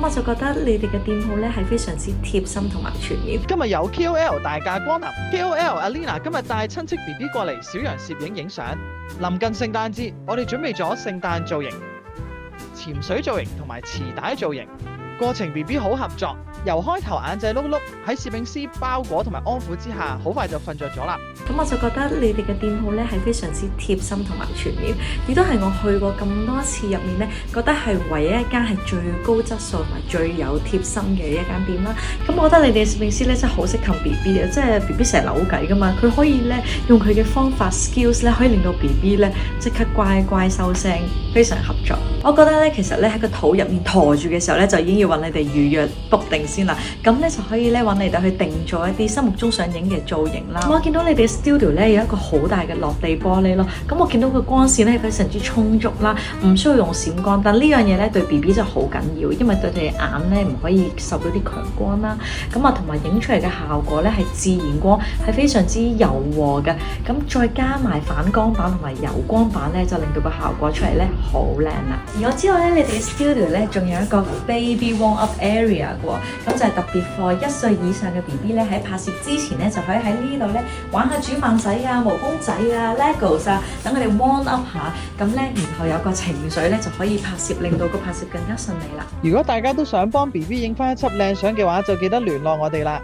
咁我就覺得你哋嘅店鋪咧係非常之貼心同埋全面。今日有 KOL 大駕光臨 ，KOL Alina 今日帶親戚 BB 過嚟小羊攝影影相。臨近聖誕節，我哋準備咗聖誕造型、潛水造型同埋臍帶造型。過程 BB 好合作，由開頭眼仔碌碌喺攝影師包裹同埋安撫之下，好快就瞓着咗啦。咁我就覺得你哋嘅店鋪咧係非常之貼心同埋全面，亦都係我去過咁多次入面咧，覺得係唯一一間係最高質素同埋最有貼心嘅一間店啦。咁我覺得你哋嘅攝影師咧真係好識氹 BB 啊，即係 BB 成日扭計噶嘛，佢可以咧用佢嘅方法 skills 咧，可以令到 BB 咧即刻乖乖收聲，非常合作。我覺得咧其實咧喺個肚入面陀住嘅時候咧，就已經要揾你哋預約 book 定先啦。咁咧就可以咧揾你哋去定做一啲心目中想影嘅造型啦。我見到你哋 studio 咧有一個好大嘅落地玻璃咯，咁我見到個光線咧非常之充足啦，唔需要用閃光燈。呢樣嘢咧對 BB 就好緊要，因為對佢哋眼咧唔可以受到啲強光啦。咁啊同埋影出嚟嘅效果咧係自然光，係非常之柔和嘅。咁再加埋反光板同埋柔光板咧，就令到個效果出嚟咧好靚啦。而我知道咧你哋嘅 studio 咧仲有一個 baby warm up area 嘅，咁就係特別 for 1歲以上嘅 BB 咧喺拍攝之前咧就可以喺呢度咧玩下煮飯仔啊、毛公仔啊、Legos 啊，等佢哋 warm up 下，咁咧然後有個情緒咧就可以拍攝，令到個拍攝更加順利啦。如果大家都想幫 BB 影翻一輯靚相嘅話，就記得聯絡我哋啦。